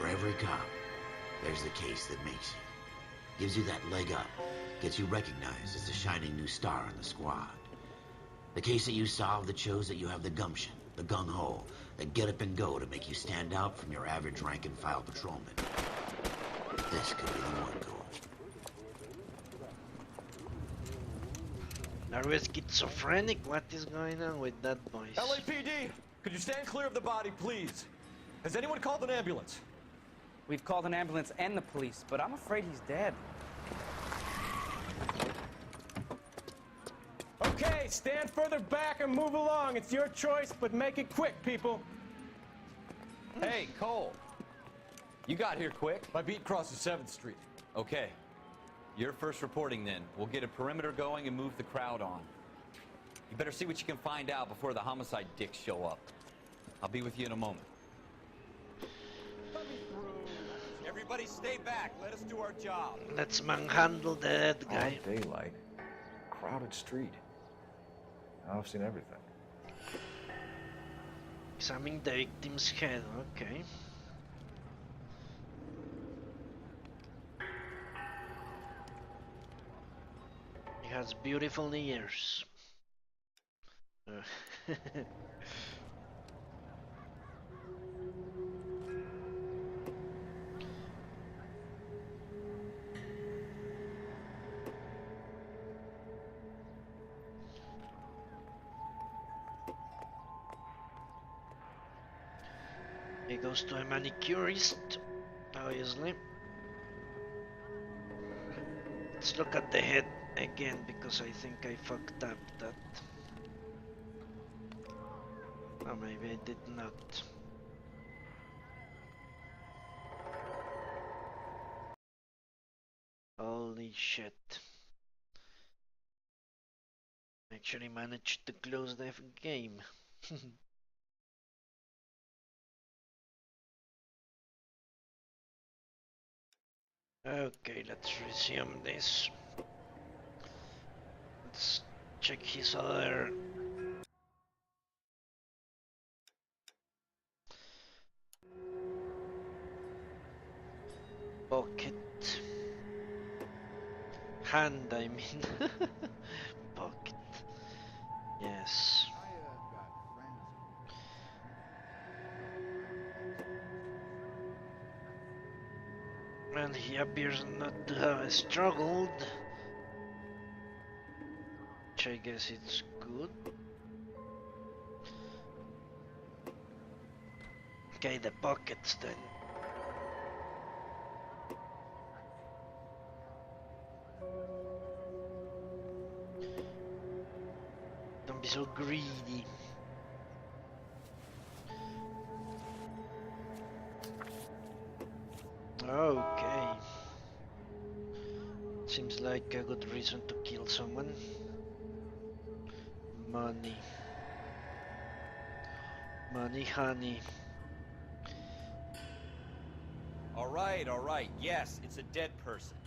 every cop, there's the case that makes you. Gives you that leg up, gets you recognized as the shining new star in the squad. The case that you solve that shows that you have the gumption, the gung-ho, the get up and go to make you stand out from your average rank-and-file patrolman. This could be the one, Cole. Are we schizophrenic? What is going on with that voice? LAPD, could you stand clear of the body, please? Has anyone called an ambulance? We've called an ambulance and the police, but I'm afraid he's dead. Okay, stand further back and move along. It's your choice, but make it quick, people. Hey, Cole. You got here quick. My beat crosses 7th Street. Okay. You're first reporting then. We'll get a perimeter going and move the crowd on. You better see what you can find out before the homicide dicks show up. I'll be with you in a moment. Everybody stay back. Let us do our job. Let's manhandle the dead guy. All daylight. Crowded street. Now I've seen everything. Examine the victim's head, okay. He has beautiful ears. He goes to a manicurist, obviously. Let's look at the head again, because I think I fucked up that. Or maybe I did not. Holy shit. Actually managed to close the game. Okay, let's resume this. Let's check his other pocket. Hand, I mean. Pocket. Yes. And he appears not to have struggled, which I guess it's good. Okay, the pockets then. Don't be so greedy. Okay. Seems like a good reason to kill someone. Money. Money, honey. All right. Yes, it's a dead person.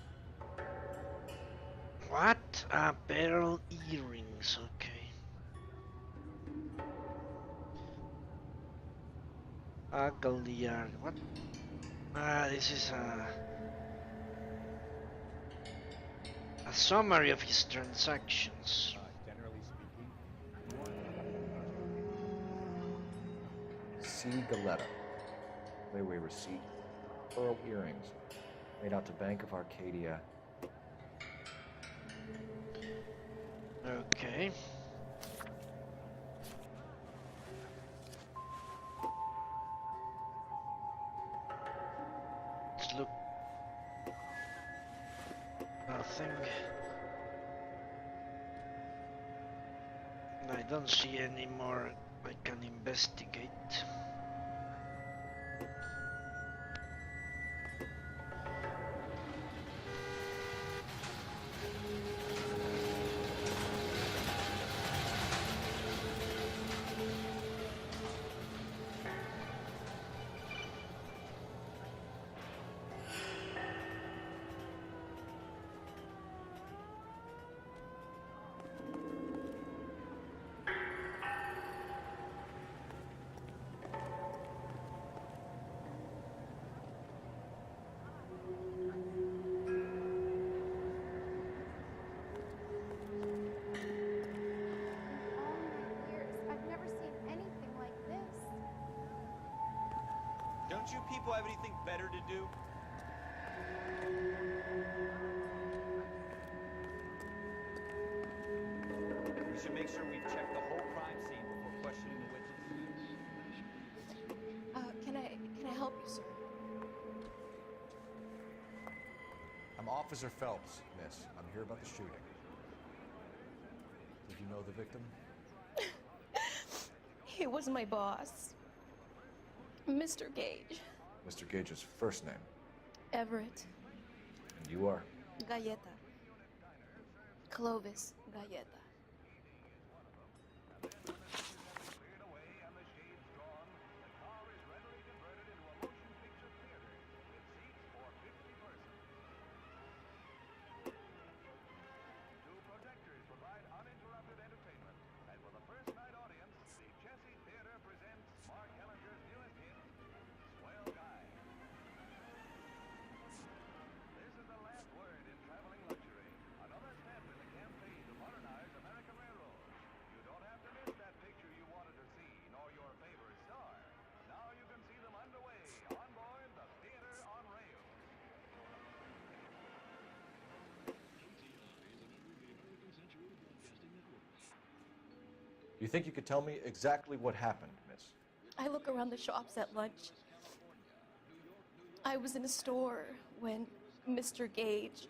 What? Ah, pearl earrings, okay. Ugly yard. What? Ah, this is a summary of his transactions. Generally speaking. C. Galetta. Layaway receipt. Pearl earrings. Made out to Bank of Arcadia. Okay. Let's look. Nothing. I don't see any more I can investigate. Don't you people have anything better to do? We should make sure we've checked the whole crime scene before questioning the witnesses. Can I help you, sir? I'm Officer Phelps, miss. I'm here about the shooting. Did you know the victim? He was my boss, Mr. Gage. Mr. Gage's first name. Everett. And you are? Galleta. Clovis Galleta. You think you could tell me exactly what happened, miss? I look around the shops at lunch. I was in a store when Mr. Gage,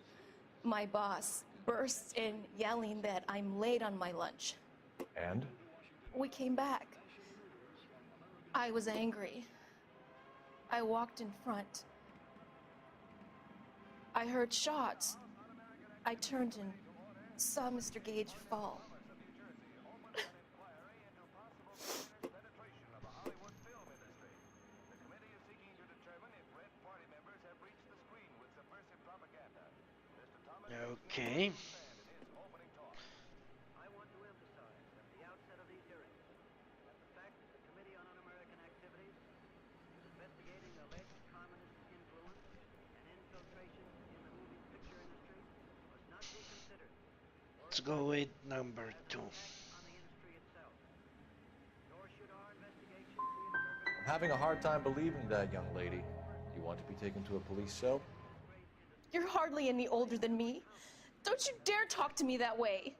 my boss, bursts in yelling that I'm late on my lunch. And? We came back. I was angry. I walked in front. I heard shots. I turned and saw Mr. Gage fall. Okay. I want to emphasize at the outset of these hearings that the fact that the Committee on Un-American Activities is investigating alleged communist influence and infiltration in the moving picture industry must not be considered. Let's go with number 2. On the industry itself. Nor should our investigation be interpreted. I'm having a hard time believing that, young lady. You want to be taken to a police cell? You're hardly any older than me. Don't you dare talk to me that way.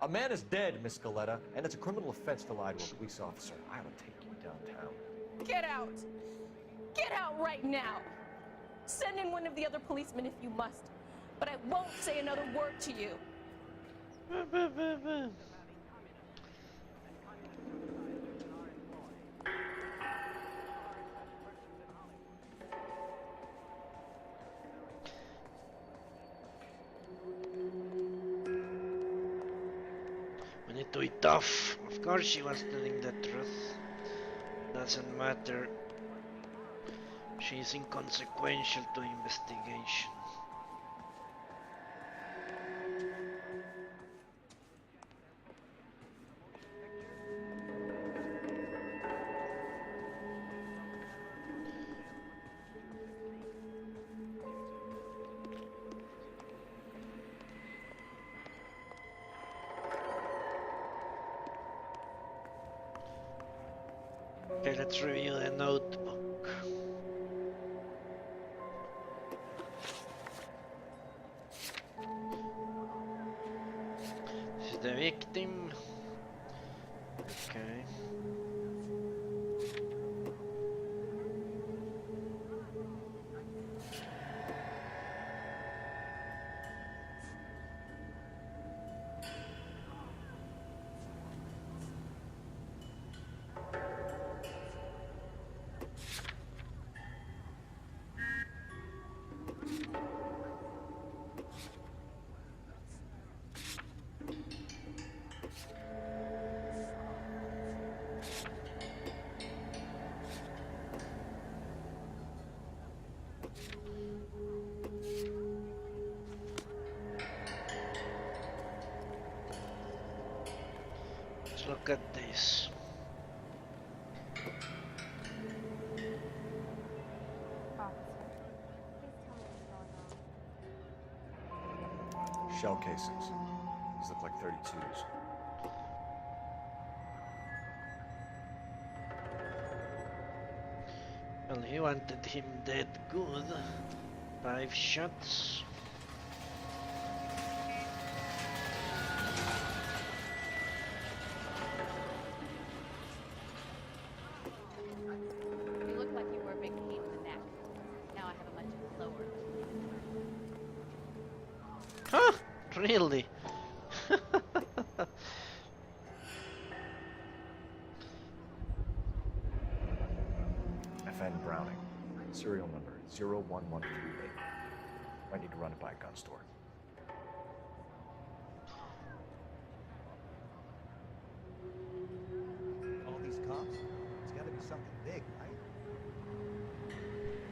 A man is dead, Miss Galleta, and it's a criminal offense to lie to a police officer. I will take you downtown. Get out. Get out right now. Send in one of the other policemen if you must, but I won't say another word to you. We need to be tough. Of course she was telling the truth. Doesn't matter. She's inconsequential to investigation. Okay, let's review the notebook. This is the victim. Okay. Let's look at this. Shell casings. These look like 32s. Well, he wanted him dead good. 5 shots. You look like you were a big pain in the neck. Now I have a much lower. Huh? Really? FN Browning. Serial number 01138. Might need to run it by a gun store. All these cops? It's gotta be something big, right?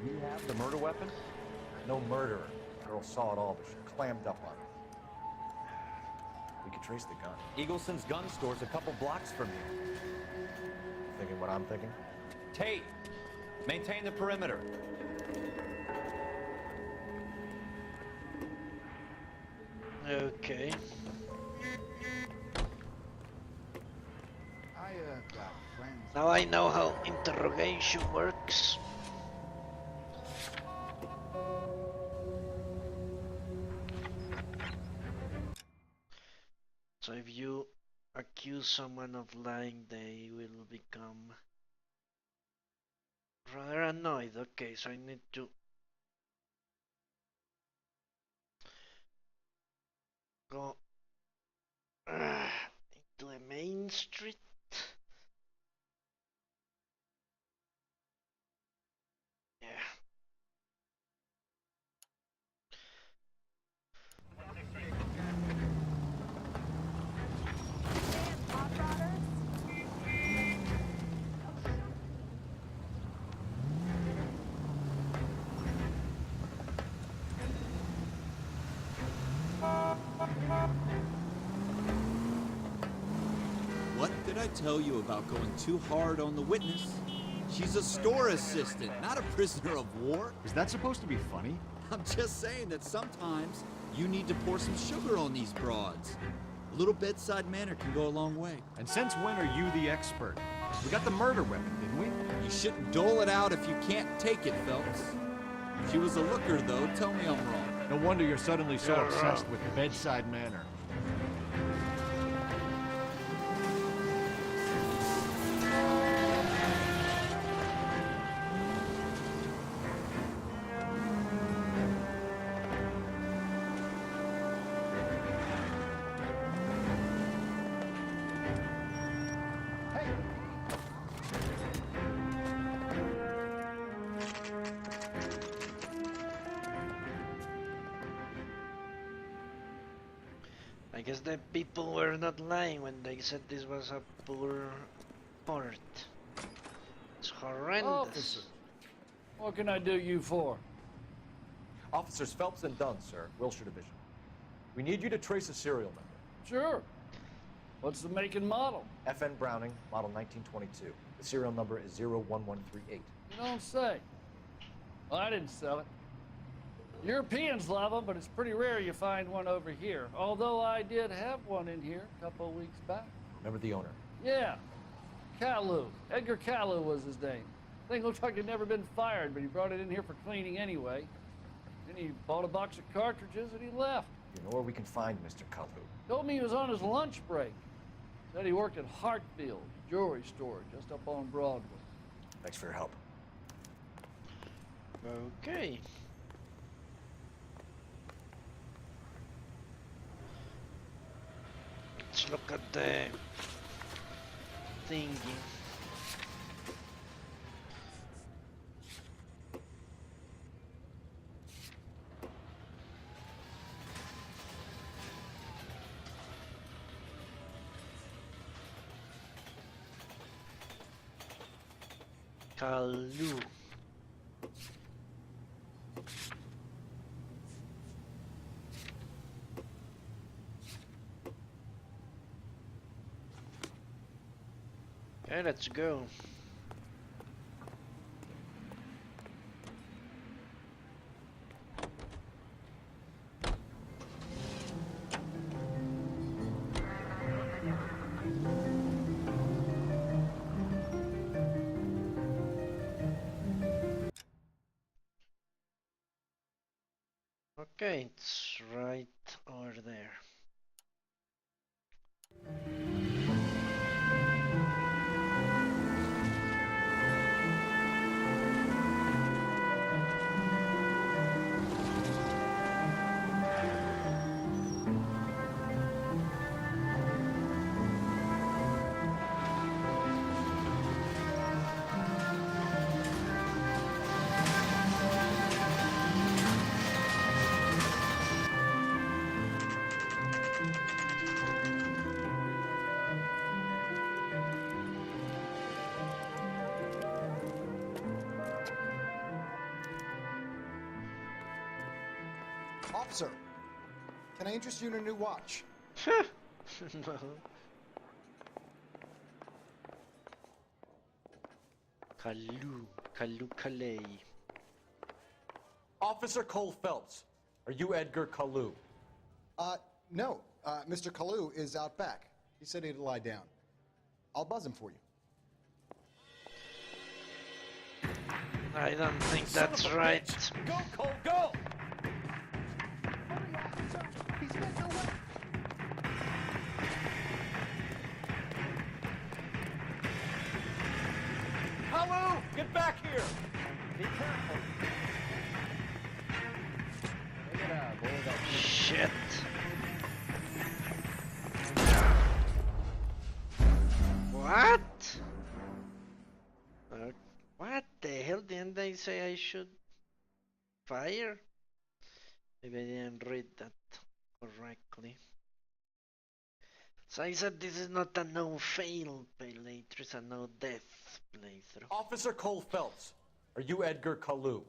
You have the murder weapon? No murderer. The girl saw it all, but she clammed up on it. We could trace the gun. Eagleson's gun store's a couple blocks from here. Thinking what I'm thinking? Tate, maintain the perimeter. Okay. I got friends. Now I know how interrogation works. So if you accuse someone of lying, they will become rather annoyed. Okay, so I need to go into a main street. Yeah. What did I tell you about going too hard on the witness? She's a store assistant, not a prisoner of war. Is that supposed to be funny? I'm just saying that sometimes you need to pour some sugar on these broads. A little bedside manner can go a long way. And since when are you the expert? We got the murder weapon, didn't we? You shouldn't dole it out if you can't take it, Phelps. If she was a looker, though, tell me I'm wrong. No wonder you're suddenly so You're obsessed wrong. with the bedside manner. I guess the people were not lying when they said this was a poor port. It's horrendous. Officer, what can I do you for? Officers Phelps and Dunn, sir. Wilshire Division. We need you to trace a serial number. Sure. What's the make and model? FN Browning, model 1922. The serial number is 01138. You don't say. Well, I didn't sell it. Europeans love them, but it's pretty rare you find one over here. Although I did have one in here a couple of weeks back. Remember the owner? Yeah. Caillou. Edgar Caillou was his name. Thing looked like he'd never been fired, but he brought it in here for cleaning anyway. Then he bought a box of cartridges and he left. You know where we can find Mr. Caillou? Told me he was on his lunch break. Said he worked at Hartfield jewelry store just up on Broadway. Thanks for your help. Okay. Let's look at the thingy. Caillou. Okay, let's go. Okay, it's right over there. Officer, can I interest you in a new watch? No. Kalei. Officer Cole Phelps, are you Edgar Kalu? No. Mr. Kalu is out back. He said he'd lie down. I'll buzz him for you. I don't think that's right. Go, Cole, go! Kalu, get back here! Be careful. Shit. What? What the hell? Didn't they say I should fire? Maybe I didn't read that correctly. So I said this is not a no-fail playthrough, it's a no-death playthrough. Officer Cole Phelps, are you Edgar Kalu?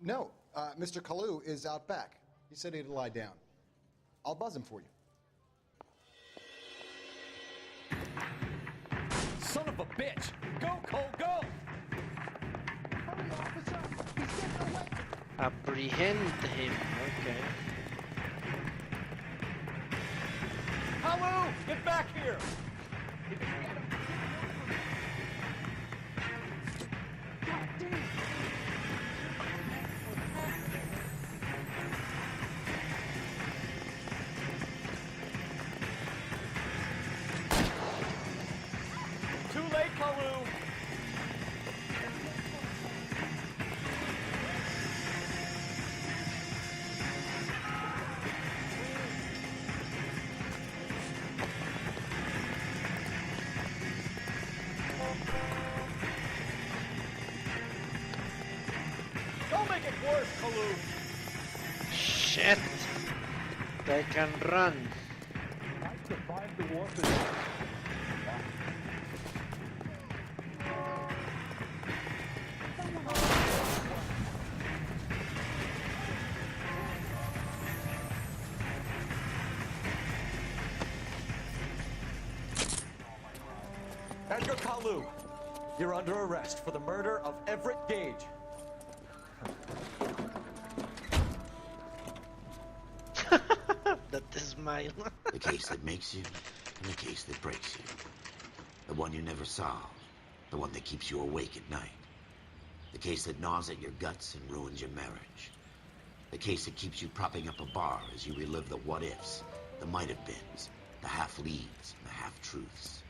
No. Mr. Kalu is out back. He said he'd lie down. I'll buzz him for you. Son of a bitch! Go, Cole, go! Hurry, officer! He's getting away! Apprehend him, okay. Kalu, get back here! God damn! Too late, Kalu! Don't make it worse, Kalu! Shit! They can run. I survived the warfare. Edgar Kalu, you're under arrest for the murder of Everett Gage. That is smile. The case that makes you, and the case that breaks you. The one you never solve. The one that keeps you awake at night. The case that gnaws at your guts and ruins your marriage. The case that keeps you propping up a bar as you relive the what-ifs, the might-have-beens, the half-leads, and the half-truths.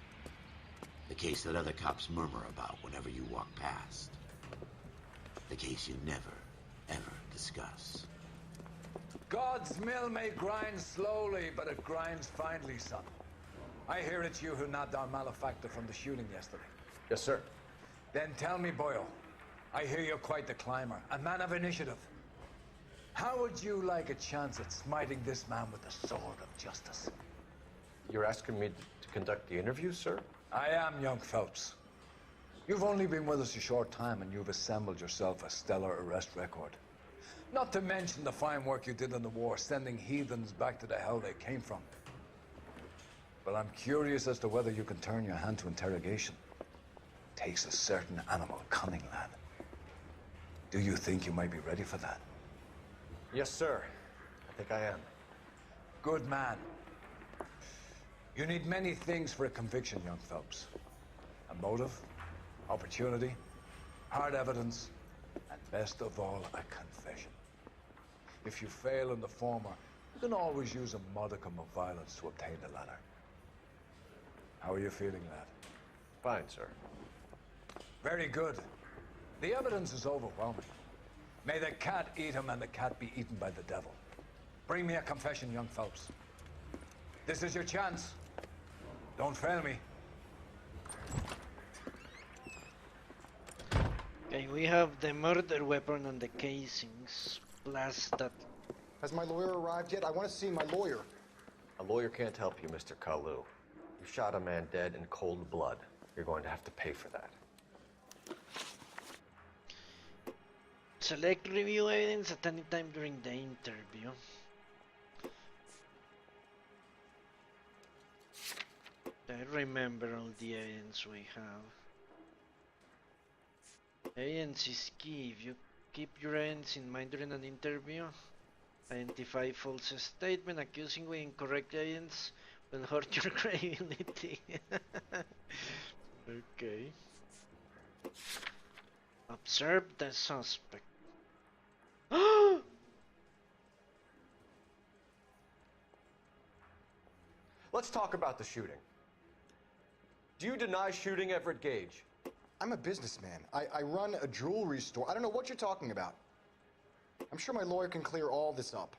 The case that other cops murmur about whenever you walk past. The case you never, ever discuss. God's mill may grind slowly, but it grinds finely, son. I hear it's you who nabbed our malefactor from the shooting yesterday. Yes, sir. Then tell me, Boyle, I hear you're quite the climber, a man of initiative. How would you like a chance at smiting this man with the sword of justice? You're asking me to conduct the interview, sir? I am, young Phelps. You've only been with us a short time, and you've assembled yourself a stellar arrest record. Not to mention the fine work you did in the war, sending heathens back to the hell they came from. But I'm curious as to whether you can turn your hand to interrogation. Takes a certain animal cunning, lad. Do you think you might be ready for that? Yes, sir. I think I am. Good man. You need many things for a conviction, young Phelps. A motive, opportunity, hard evidence, and best of all, a confession. If you fail in the former, you can always use a modicum of violence to obtain the latter. How are you feeling, lad? Fine, sir. Very good. The evidence is overwhelming. May the cat eat him and the cat be eaten by the devil. Bring me a confession, young Phelps. This is your chance. Don't fail me. Okay, we have the murder weapon and the casings, plus that. Has my lawyer arrived yet? I want to see my lawyer. A lawyer can't help you, Mr. Kalu. You shot a man dead in cold blood. You're going to have to pay for that. Select review evidence at any time during the interview. I remember all the evidence we have. Evidence is key. If you keep your evidence in mind during an interview, identify false statement, accusing with incorrect evidence will hurt your credibility. Okay. Observe the suspect. Let's talk about the shooting. Do you deny shooting Everett Gage? I'm a businessman. I run a jewelry store. I don't know what you're talking about. I'm sure my lawyer can clear all this up.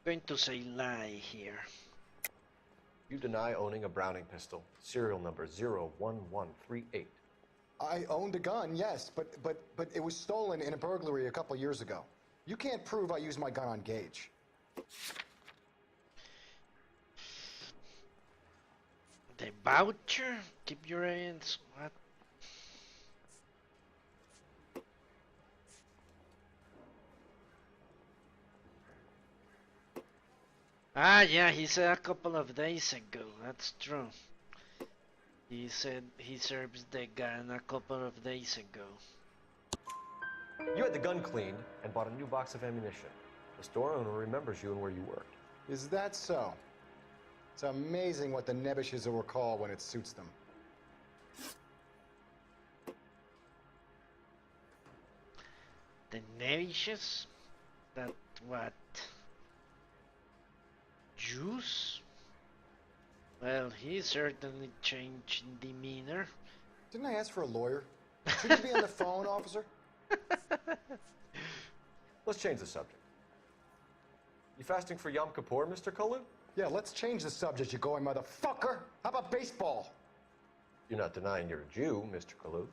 Going to say lie here. You deny owning a Browning pistol, serial number 01138. I owned a gun, yes, but it was stolen in a burglary a couple years ago. You can't prove I used my gun on Gage. The voucher? Keep your hands. What? Ah, yeah, he said a couple of days ago. That's true. He said he serves the gun a couple of days ago. You had the gun cleaned and bought a new box of ammunition. The store owner remembers you and where you worked. Is that so? It's amazing what the Nebbishes will recall when it suits them. The Nebbishes? That what? Juice? Well, he certainly changed in demeanor. Didn't I ask for a lawyer? Shouldn't you be on the phone, officer? Let's change the subject. You fasting for Yom Kippur, Mr. Kalu? Yeah, let's change the subject, you going motherfucker. How about baseball? You're not denying you're a Jew, Mr. Kalu.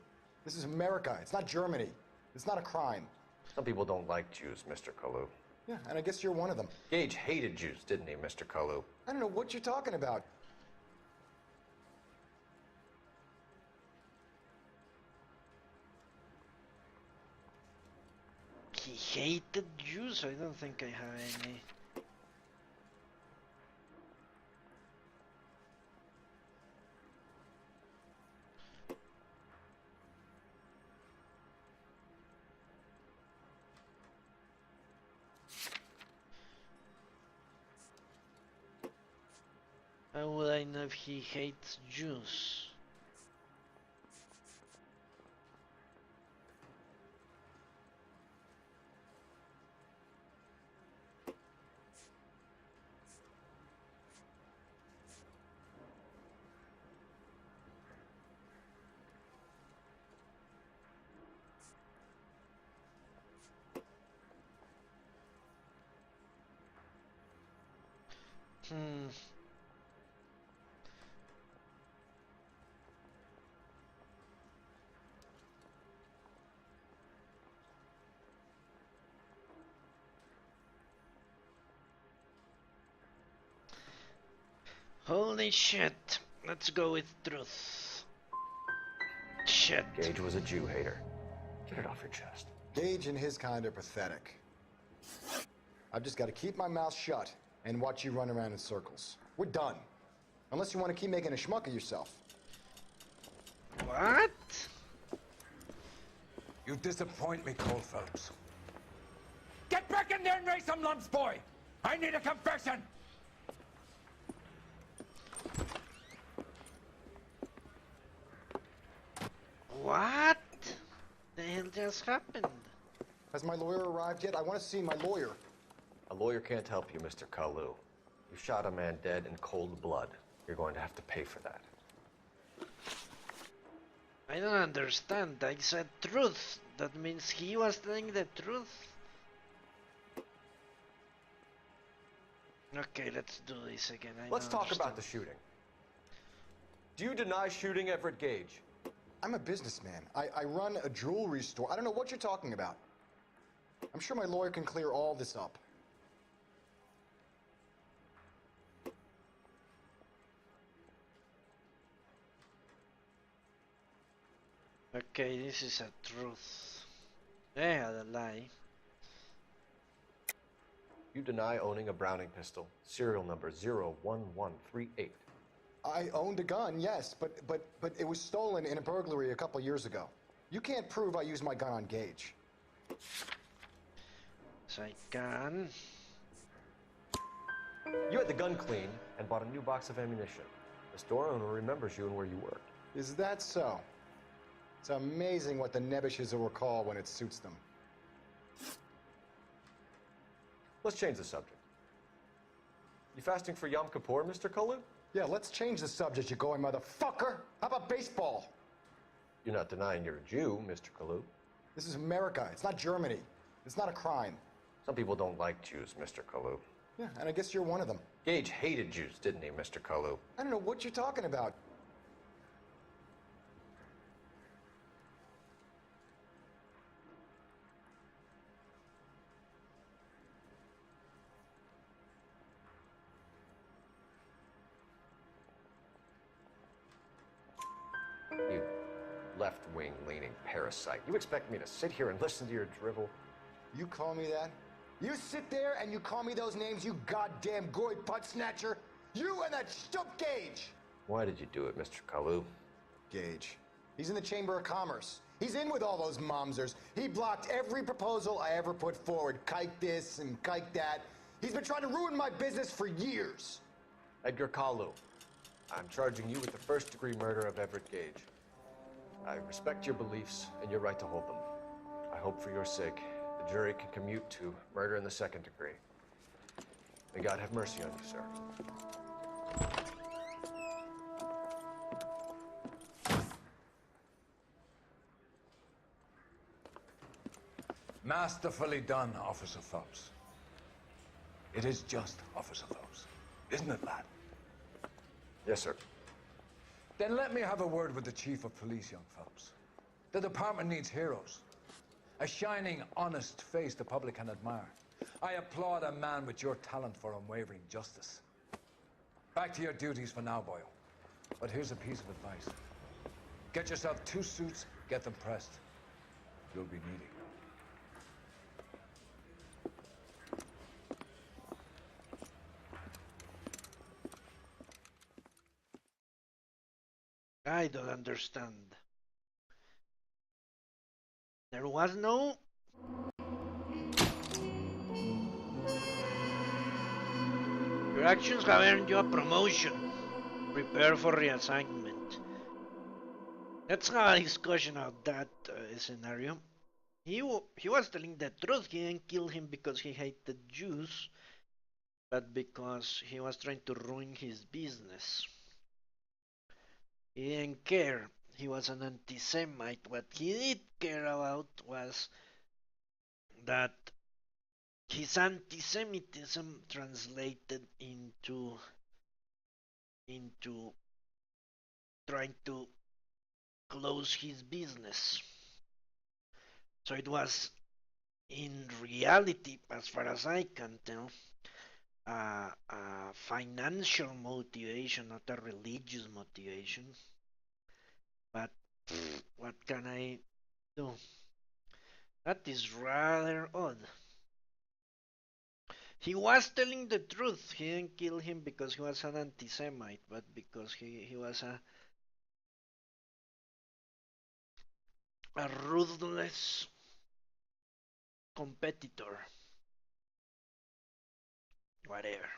This is America. It's not Germany. It's not a crime. Some people don't like Jews, Mr. Kalu. Yeah, and I guess you're one of them. Gage hated Jews, didn't he, Mr. Kalu? I don't know what you're talking about. He hated Jews? I don't think I have any. How would I know if he hates Jews? Holy shit. Let's go with truth. Shit. Gage was a Jew hater. Get it off your chest. Gage and his kind are pathetic. I've just got to keep my mouth shut and watch you run around in circles. We're done. Unless you want to keep making a schmuck of yourself. What? You disappoint me, Cole Phelps. Get back in there and raise some lumps, boy! I need a confession! What the hell just happened? Has my lawyer arrived yet? I want to see my lawyer. A lawyer can't help you, Mr. Kalu. You shot a man dead in cold blood. You're going to have to pay for that. I don't understand. I said truth. That means he was telling the truth. Okay, let's do this again. Let's talk about the shooting. Do you deny shooting Everett Gage? I'm a businessman. I run a jewelry store. I don't know what you're talking about. I'm sure my lawyer can clear all this up. Okay, this is a truth. Yeah, the lie. You deny owning a Browning pistol, serial number 01138. I owned a gun, yes, but it was stolen in a burglary a couple years ago. You can't prove I used my gun on Gage. So I can. You had the gun cleaned and bought a new box of ammunition. The store owner remembers you and where you worked. Is that so? It's amazing what the nebbishes will recall when it suits them. Let's change the subject. You fasting for Yom Kippur, Mr. Kalu? Yeah, let's change the subject, you going motherfucker. How about baseball? You're not denying you're a Jew, Mr. Kalu. This is America. It's not Germany. It's not a crime. Some people don't like Jews, Mr. Kalu. Yeah, and I guess you're one of them. Gage hated Jews, didn't he, Mr. Kalu? I don't know what you're talking about. You left-wing leaning parasite. You expect me to sit here and listen to your drivel? You call me that? You sit there and you call me those names, you goddamn goy butt snatcher? You and that stup Gage! Why did you do it, Mr. Kalu? Gage. He's in the Chamber of Commerce. He's in with all those momsers. He blocked every proposal I ever put forward. Kike this and kike that. He's been trying to ruin my business for years. Edgar Kalu, I'm charging you with the first-degree murder of Everett Gage. I respect your beliefs and your right to hold them. I hope for your sake the jury can commute to murder in the second degree. May God have mercy on you, sir. Masterfully done, Officer Phelps. It is just Officer Phelps, isn't it, lad? Yes, sir. Then let me have a word with the Chief of Police, young Phelps. The department needs heroes. A shining, honest face the public can admire. I applaud a man with your talent for unwavering justice. Back to your duties for now, boyo. But here's a piece of advice. Get yourself 2 suits, get them pressed. You'll be needing them. I don't understand. There was no... Your actions have earned you a promotion. Prepare for reassignment. Let's have a discussion about that scenario. He was telling the truth. He didn't kill him because he hated Jews, but because he was trying to ruin his business. He didn't care. He was an anti-Semite. What he did care about was that his anti-Semitism translated into trying to close his business. So it was, in reality, as far as I can tell, a financial motivation, not a religious motivation. But what can I do? That is rather odd. He was telling the truth. He didn't kill him because he was an anti-Semite, but because he was a a ruthless competitor. Whatever.